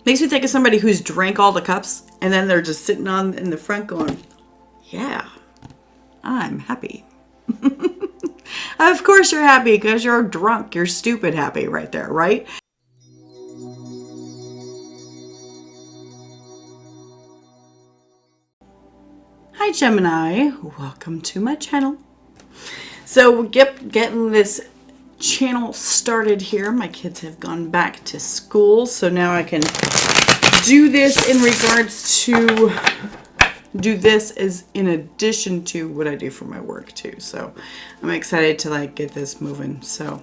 Makes me think of somebody who's drank all the cups and then they're just sitting on in the front going, yeah, I'm happy. Of course you're happy because you're drunk. You're stupid happy right there, right? Hi Gemini, welcome to my channel. So we're getting this channel started here. My kids have gone back to school, so now I can do this in regards to as in addition to what I do for my work too. So I'm excited to like get this moving. So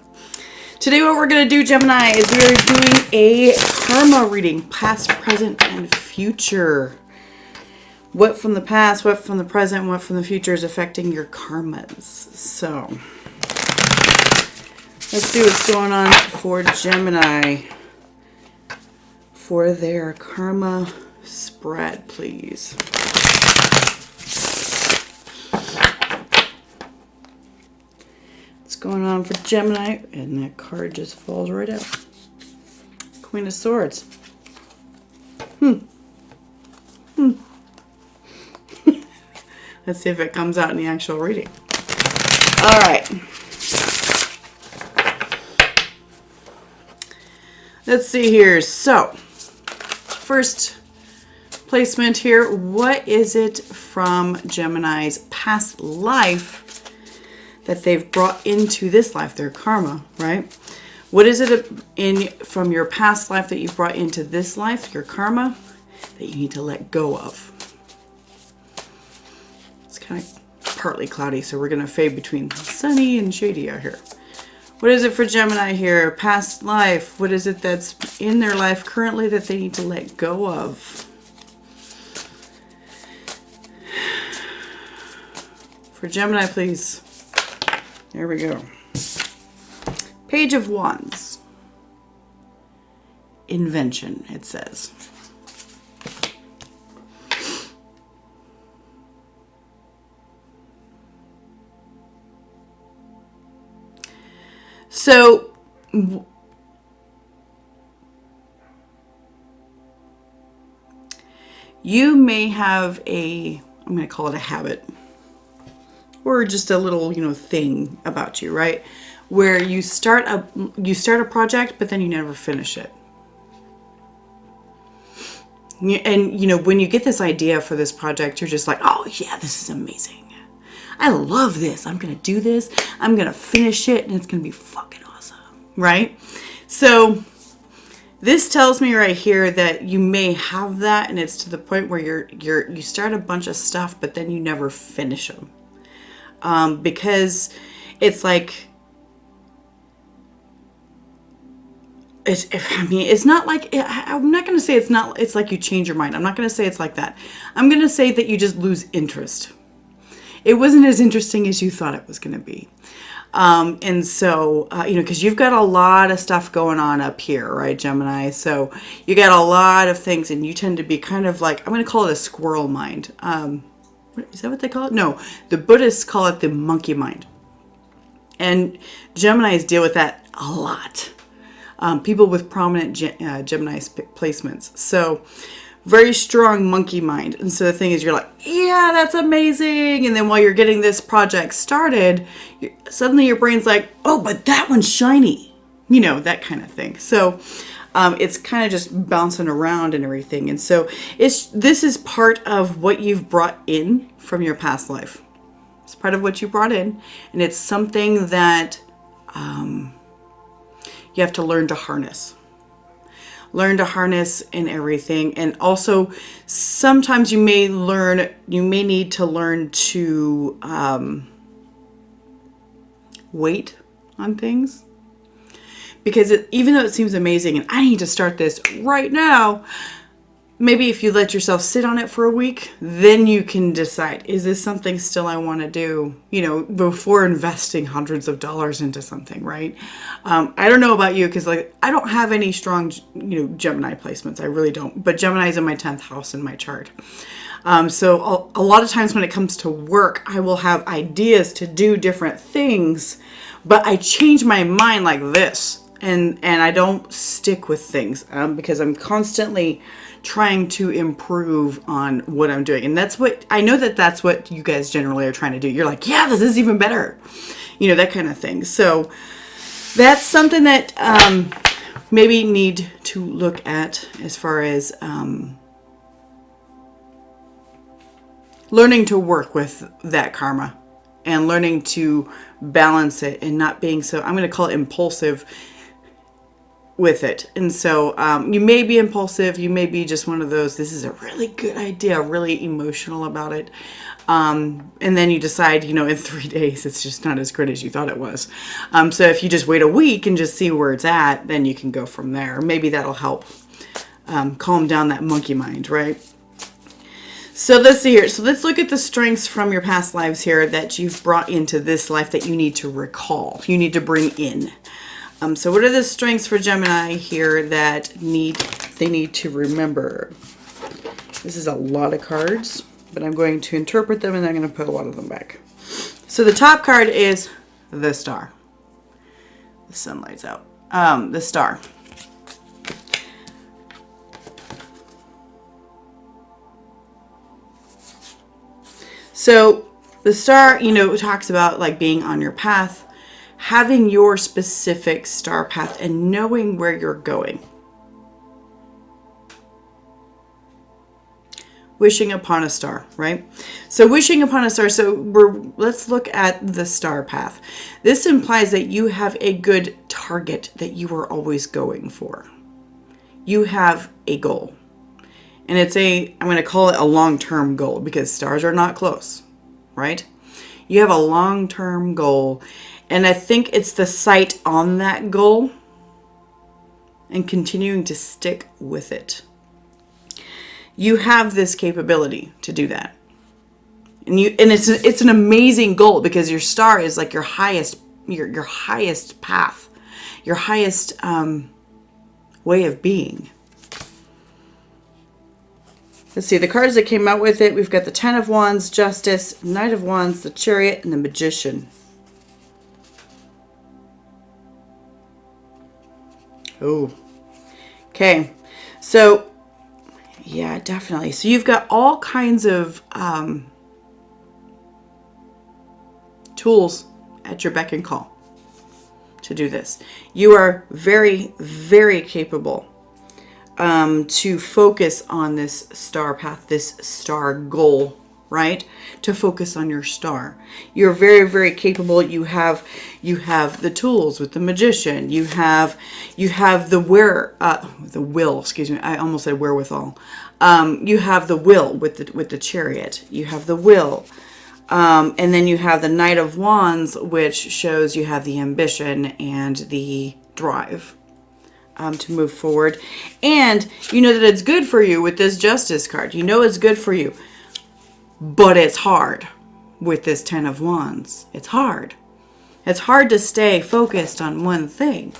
today what we're going to do, Gemini, is we're doing a karma reading, past, present, and future. What from the past, what from the present, what from the future is affecting your karmas. So let's see what's going on for Gemini for their karma spread, please. What's going on for Gemini? And that card just falls right out. Queen of Swords. Let's see if it comes out in the actual reading. All right. Let's see here. So, first placement here. What is it from Gemini's past life that they've brought into this life, their karma, right? What is it from your past life that you brought into this life, your karma, that you need to let go of? Kind of partly cloudy, so we're going to fade between sunny and shady out here. What is it for Gemini here? Past life. What is it that's in their life currently that they need to let go of? For Gemini, please. There we go. Page of Wands. Invention, it says. So, you may have I'm going to call it a habit, or just a little, thing about you, right? Where you start a project, but then you never finish it. And, when you get this idea for this project, you're just like, oh yeah, this is amazing. I love this. I'm going to do this. I'm going to finish it and it's going to be fucking awesome. Right? So this tells me right here that you may have that, and it's to the point where you start a bunch of stuff, but then you never finish them. Because it's like, it's not like, I'm not going to say it's like you change your mind. I'm not going to say it's like that. I'm going to say that you just lose interest. It wasn't as interesting as you thought it was going to be. And so, because you've got a lot of stuff going on up here, right, Gemini? So you got a lot of things, and you tend to be kind of like, I'm going to call it a squirrel mind. Is that what they call it? No, the Buddhists call it the monkey mind. And Geminis deal with that a lot. People with prominent Gemini placements. So very strong monkey mind. And so the thing is, you're like, yeah, that's amazing. And then while you're getting this project started, suddenly your brain's like, oh, but that one's shiny. That kind of thing. So it's kind of just bouncing around and everything. And so this is part of what you've brought in from your past life. It's part of what you brought in. And it's something that you have to learn to harness. Learn to harness and everything. And also sometimes you may need to learn to wait on things, because even though it seems amazing and I need to start this right now, maybe if you let yourself sit on it for a week, then you can decide, is this something still I want to do, before investing hundreds of dollars into something, right? I don't know about you, because I don't have any strong, Gemini placements. I really don't. But Gemini is in my 10th house in my chart. So a lot of times when it comes to work, I will have ideas to do different things, but I change my mind like this. and I don't stick with things because I'm constantly trying to improve on what I'm doing. And that's what I know, that's what you guys generally are trying to do. You're like, yeah, this is even better, you know, that kind of thing. So that's something that maybe need to look at as far as learning to work with that karma and learning to balance it and not being so, I'm going to call it impulsive with it. And so you may be impulsive, you may be just one of those, this is a really good idea, really emotional about it. And then you decide, you know, in 3 days, it's just not as good as you thought it was. So if you just wait a week and just see where it's at, then you can go from there. Maybe that'll help calm down that monkey mind, right? So let's see here. So let's look at the strengths from your past lives here that you've brought into this life that you need to recall, you need to bring in. So what are the strengths for Gemini here that they need to remember? This is a lot of cards, but I'm going to interpret them and I'm going to put a lot of them back. So the top card is the star. The sunlight's out. The star. So the star, you know, talks about like being on your path, having your specific star path and knowing where you're going. Wishing upon a star, right? So wishing upon a star. So let's look at the star path. This implies that you have a good target that you are always going for. You have a goal. And it's I'm going to call it a long-term goal because stars are not close, right? You have a long-term goal. And I think it's the sight on that goal and continuing to stick with it. You have this capability to do that. And it's an amazing goal because your star is like your highest path, your highest way of being. Let's see, the cards that came out with it, we've got the Ten of Wands, Justice, Knight of Wands, the Chariot, and the Magician. Oh, okay. So, yeah, definitely. So you've got all kinds of tools at your beck and call to do this. You are very, very capable to focus on this star path, this star goal, right? To focus on your star. You're very, very capable. You have the tools with the Magician. You have the will, excuse me. I almost said wherewithal. You have the will with the Chariot. You have the will. And then you have the Knight of Wands, which shows you have the ambition and the drive to move forward. And you know that it's good for you with this Justice card. You know it's good for you. But it's hard with this Ten of Wands. It's hard. It's hard to stay focused on one thing.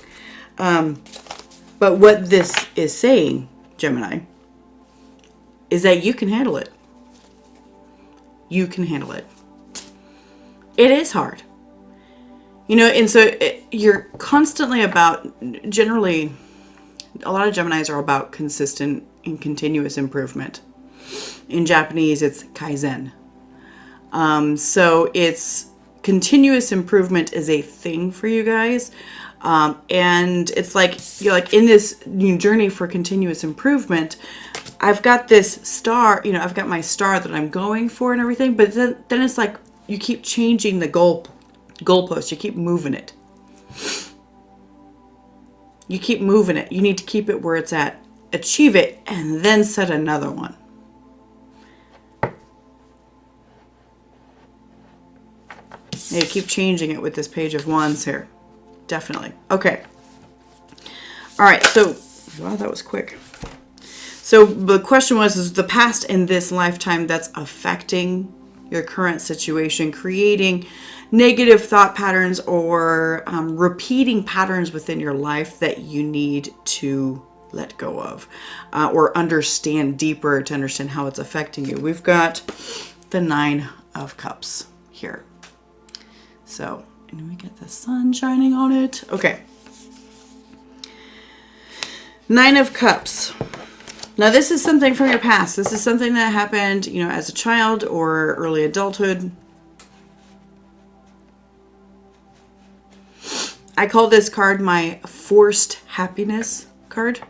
But what this is saying, Gemini, is that you can handle it. You can handle it. It is hard. You know, and so you're constantly generally, a lot of Geminis are about consistent and continuous improvement. In Japanese, it's kaizen. So it's continuous improvement is a thing for you guys. And it's like, you're like in this new journey for continuous improvement, I've got this star, you know, I've got my star that I'm going for and everything, but then it's like you keep changing the goalpost. You keep moving it. You keep moving it. You need to keep it where it's at. Achieve it and then set another one. You keep changing it with this Page of Wands here. Definitely. Okay. All right. So, wow, that was quick. So the question was, is the past in this lifetime that's affecting your current situation, creating negative thought patterns or repeating patterns within your life that you need to let go of or understand deeper to understand how it's affecting you. We've got the Nine of Cups here. So, and we get the sun shining on it. Okay. Nine of Cups. Now, this is something from your past. This is something that happened, you know, as a child or early adulthood. I call this card my forced happiness card.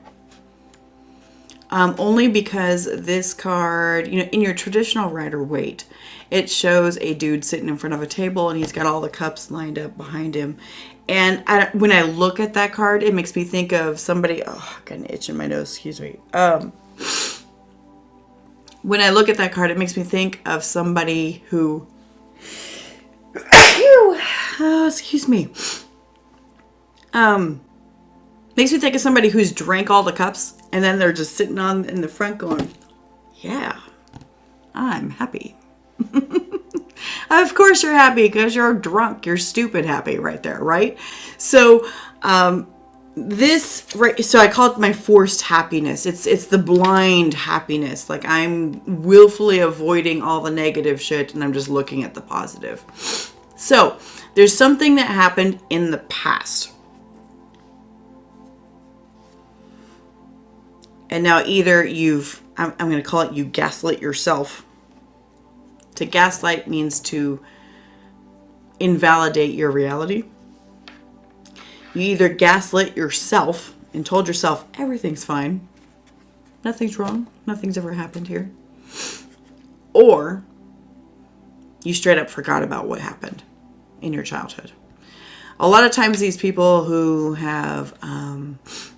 Only because this card, you know, in your traditional Rider-Waite, it shows a dude sitting in front of a table and he's got all the cups lined up behind him. And when I look at that card, it makes me think of somebody. Oh, I got an itch in my nose. Excuse me. When I look at that card, it makes me think of somebody who. Excuse me. Makes me think of somebody who's drank all the cups and then they're just sitting on in the front going, "Yeah, I'm happy." Of course you're happy because you're drunk. You're stupid happy right there, right? So, so I call it my forced happiness. It's the blind happiness. Like I'm willfully avoiding all the negative shit and I'm just looking at the positive. So there's something that happened in the past. And now either I'm going to call it you gaslit yourself. To gaslight means to invalidate your reality. You either gaslit yourself and told yourself everything's fine, nothing's wrong, nothing's ever happened here. Or you straight up forgot about what happened in your childhood. A lot of times these people who have,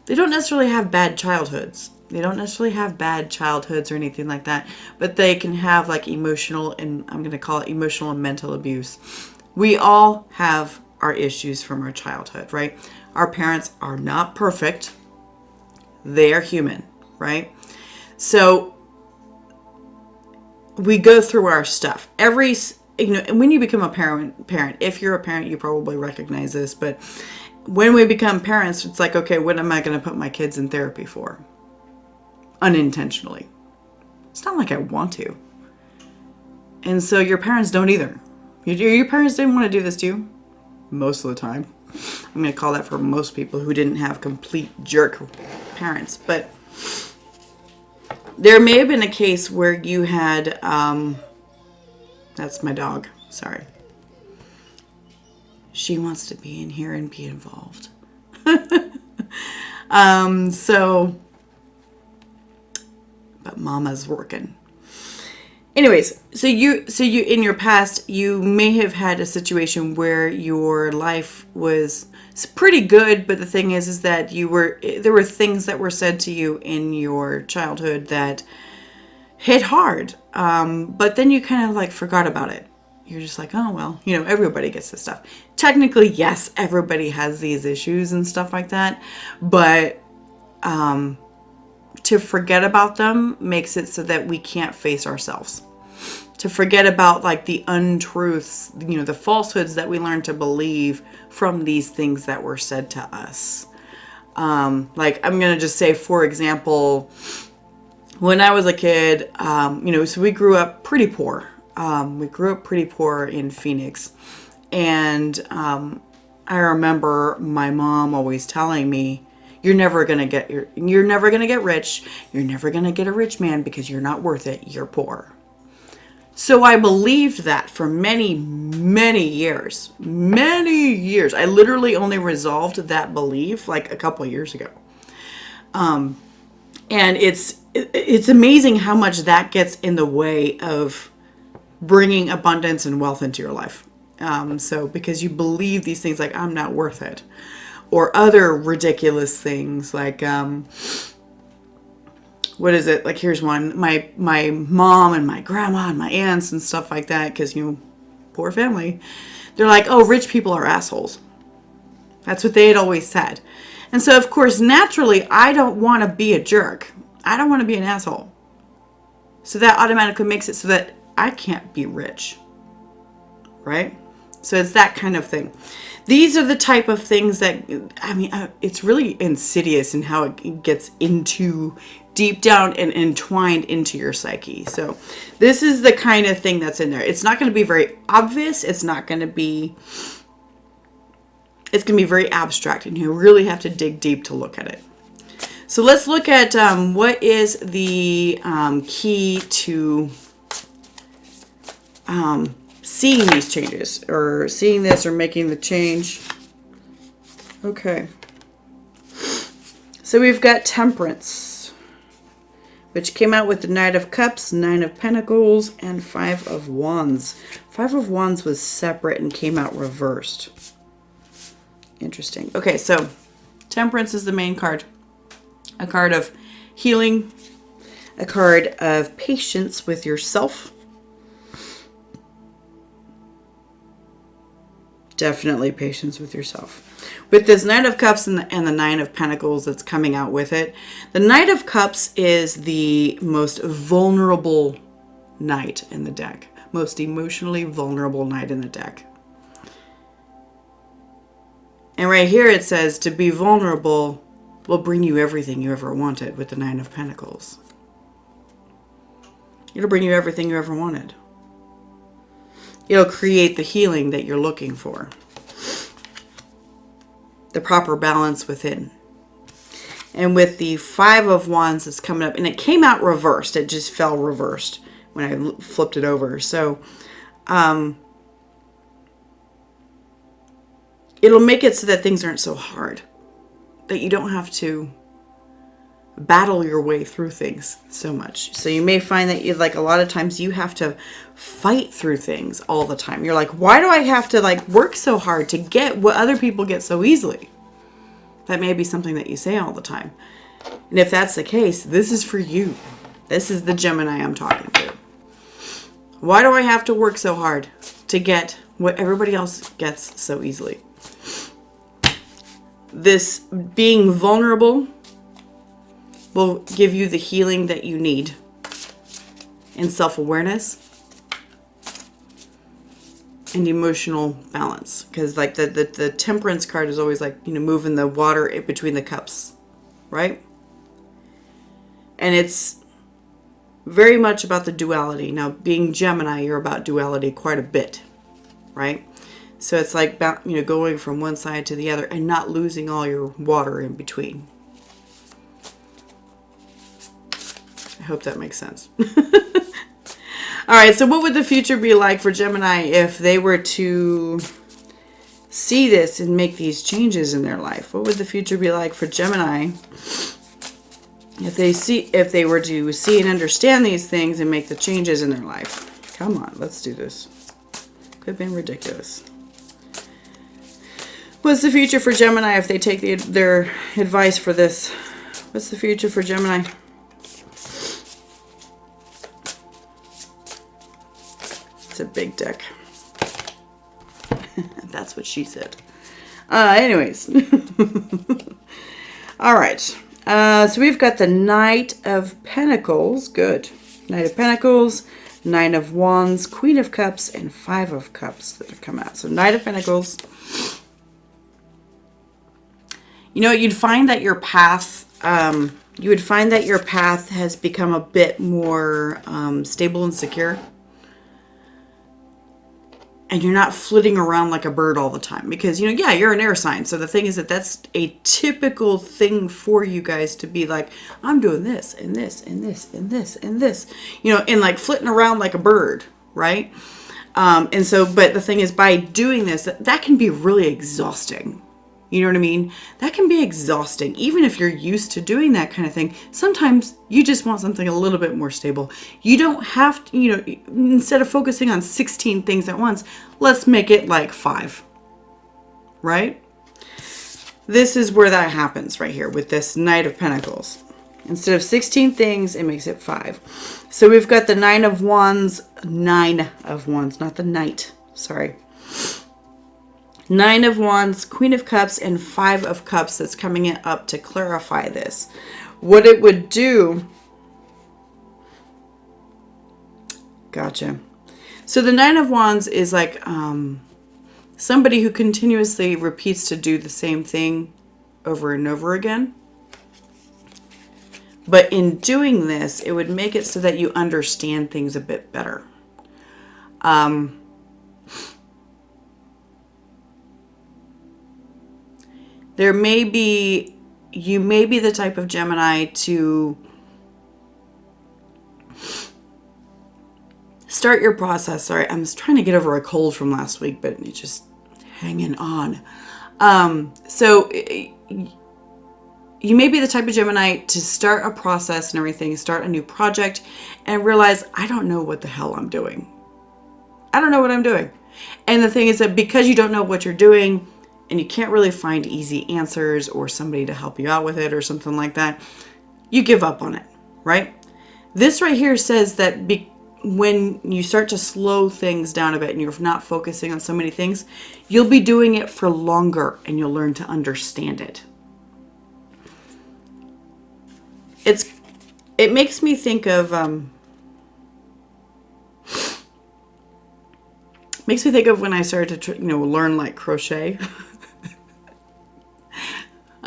they don't necessarily have bad childhoods. They don't necessarily have bad childhoods or anything like that, but they can have like emotional, and I'm going to call it emotional and mental abuse. We all have our issues from our childhood, right? Our parents are not perfect. They are human, right? So we go through our stuff. When you become a parent, if you're a parent, you probably recognize this, but when we become parents, it's like, okay, what am I going to put my kids in therapy for? Unintentionally. It's not like I want to. And so your parents don't either. Your parents didn't want to do this to you most of the time. I'm going to call that for most people who didn't have complete jerk parents. But there may have been a case where you had, that's my dog, sorry. She wants to be in here and be involved. But mama's working. Anyways, so you in your past, you may have had a situation where your life was pretty good, but the thing is that there were things that were said to you in your childhood that hit hard. But then you kind of like forgot about it. You're just like, oh, well, you know, everybody gets this stuff. Technically, yes, everybody has these issues and stuff like that. But to forget about them makes it so that we can't face ourselves. To forget about like the untruths, you know, the falsehoods that we learn to believe from these things that were said to us. Like I'm going to just say, for example, when I was a kid, so we grew up pretty poor. We grew up pretty poor in Phoenix. And I remember my mom always telling me, you're never going to get rich. You're never going to get a rich man because you're not worth it. You're poor. So I believed that for many, many years. Many years. I literally only resolved that belief like a couple years ago. And it's amazing how much that gets in the way of bringing abundance and wealth into your life. So because you believe these things like, I'm not worth it. Or other ridiculous things like, what is it? Like, here's one. My mom and my grandma and my aunts and stuff like that, because, you know, poor family. They're like, oh, rich people are assholes. That's what they had always said. And so, of course, naturally, I don't want to be a jerk. I don't want to be an asshole. So that automatically makes it so that I can't be rich. Right? So it's that kind of thing. These are the type of things that, it's really insidious in how it gets into deep down and entwined into your psyche. So this is the kind of thing that's in there. It's not going to be very obvious. It's going to be very abstract, and you really have to dig deep to look at it. So let's look at what is the key to seeing these changes, or seeing this, or making the change. Okay. So we've got Temperance, which came out with the Knight of Cups, Nine of Pentacles, and Five of Wands. Five of Wands was separate and came out reversed. Interesting. Okay, so Temperance is the main card. A card of healing, a card of patience with yourself. Definitely patience with yourself. With this Knight of Cups and the Nine of Pentacles that's coming out with it, the Knight of Cups is the most vulnerable knight in the deck. Most emotionally vulnerable knight in the deck. And right here it says to be vulnerable will bring you everything you ever wanted with the Nine of Pentacles. It'll bring you everything you ever wanted. It'll create the healing that you're looking for. The proper balance within. And with the Five of Wands that's coming up, and it came out reversed. It just fell reversed when I flipped it over. So, it'll make it so that things aren't so hard. That you don't have to battle your way through things so much. So you may find that a lot of times you have to fight through things all the time. You're like, why do I have to work so hard to get what other people get so easily? That may be something that you say all the time. And if that's the case, this is for you. This is the Gemini I'm talking to. Why do I have to work so hard to get what everybody else gets so easily? This being vulnerable will give you the healing that you need, and self-awareness and emotional balance. Because the Temperance card is always moving the water in between the cups, right? And it's very much about the duality. Now, being Gemini, you're about duality quite a bit, right? So it's like going from one side to the other and not losing all your water in between. I hope that makes sense. All right, so what would the future be like for Gemini if they were to see this and make these changes in their life? What would the future be like for Gemini if they were to see and understand these things and make the changes in their life? Come on, let's do this. Quit being ridiculous. What's the future for Gemini if they take their advice for this? What's the future for Gemini? It's a big deck. That's what she said. Anyways. All right. So we've got the Knight of Pentacles. Good. Knight of Pentacles, Nine of Wands, Queen of Cups, and Five of Cups that have come out. So Knight of Pentacles. You'd find that your path, has become a bit more stable and secure. And you're not flitting around like a bird all the time. Because, you're an air sign. So the thing is that's a typical thing for you guys to be like, I'm doing this and this and this and this and this. And flitting around like a bird, right? But the thing is, by doing this, that can be really exhausting. You know what I mean? That can be exhausting. Even if you're used to doing that kind of thing, sometimes you just want something a little bit more stable. You don't have to, instead of focusing on 16 things at once, let's make it 5, right? This is where that happens right here with this Knight of Pentacles. Instead of 16 things, it makes it 5. So we've got the Nine of Wands, not the Knight, sorry. Nine of Wands, Queen of Cups, and Five of Cups that's coming up to clarify this. What it would do... Gotcha. So the Nine of Wands is somebody who continuously repeats to do the same thing over and over again. But in doing this, it would make it so that you understand things a bit better. There may be, you may be the type of Gemini to start your process. Sorry, I'm trying to get over a cold from last week, but it's just hanging on. So you may be the type of Gemini to start a process and everything, start a new project, and realize, I don't know what the hell I'm doing. I don't know what I'm doing. And the thing is that because you don't know what you're doing, and you can't really find easy answers or somebody to help you out with it or something like that, you give up on it, right? This right here says that when you start to slow things down a bit and you're not focusing on so many things, you'll be doing it for longer and you'll learn to understand it. It makes me think of when I started to learn like crochet.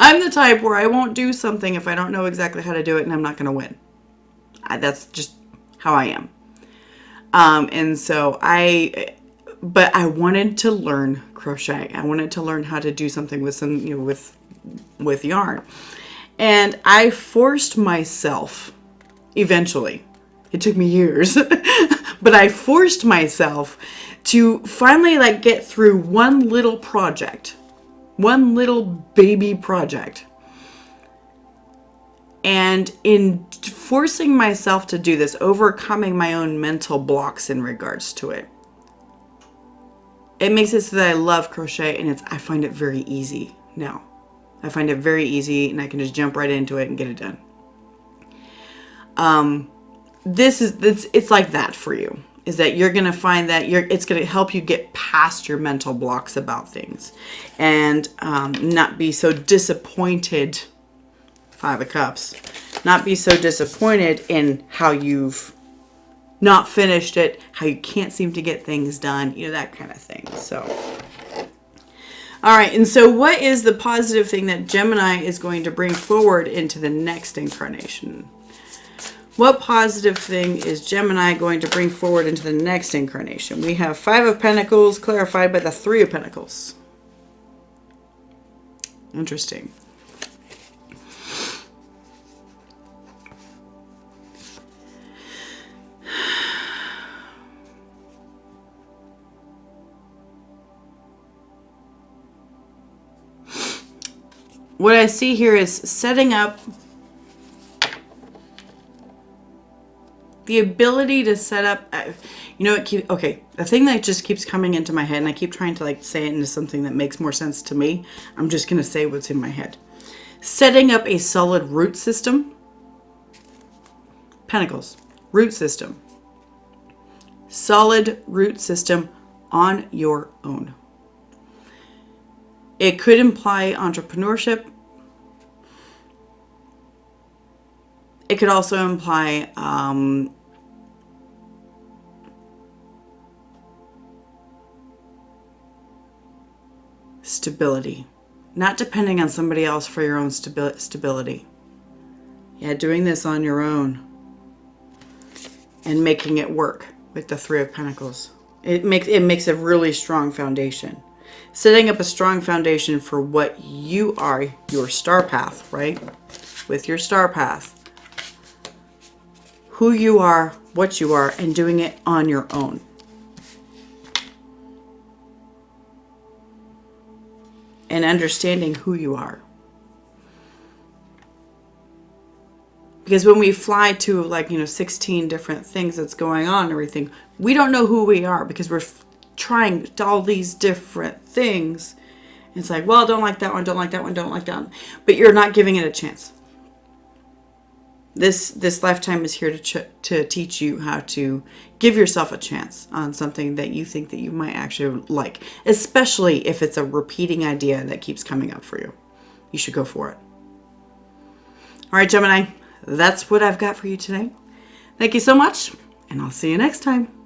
I'm the type where I won't do something if I don't know exactly how to do it, and I'm not going to win. That's just how I am. But I wanted to learn crochet. I wanted to learn how to do something with some, with yarn. And I forced myself, eventually, it took me years, but I forced myself to finally get through one little project, one little baby project. And in forcing myself to do this, overcoming my own mental blocks in regards to it, it makes it so that I love crochet, and I find it very easy now. I find it very easy, and I can just jump right into it and get it done. It's like that for you, is that you're going to find that it's going to help you get past your mental blocks about things, and not be so disappointed. 5 of Cups. Not be so disappointed in how you've not finished it, how you can't seem to get things done, that kind of thing. So, all right. And so what is the positive thing that Gemini is going to bring forward into the next incarnation? What positive thing is Gemini going to bring forward into the next incarnation? We have 5 of Pentacles clarified by the 3 of Pentacles. Interesting. What I see here is setting up the ability to set up, the thing that just keeps coming into my head, and I keep trying to say it into something that makes more sense to me. I'm just going to say what's in my head. Setting up a solid root system. Pentacles, root system. Solid root system on your own. It could imply entrepreneurship. It could also imply stability. Not depending on somebody else for your own stability. Yeah, doing this on your own and making it work with the 3 of Pentacles. It makes a really strong foundation. Setting up a strong foundation for what you are, your star path, right? With your star path. Who you are, what you are, and doing it on your own. And understanding who you are. Because when we fly to 16 different things that's going on and everything, we don't know who we are because we're trying all these different things. It's like, well, don't like that one, don't like that one, don't like that one. But you're not giving it a chance. This lifetime is here to teach you how to give yourself a chance on something that you think that you might actually like. Especially if it's a repeating idea that keeps coming up for you. You should go for it. All right, Gemini, that's what I've got for you today. Thank you so much, and I'll see you next time.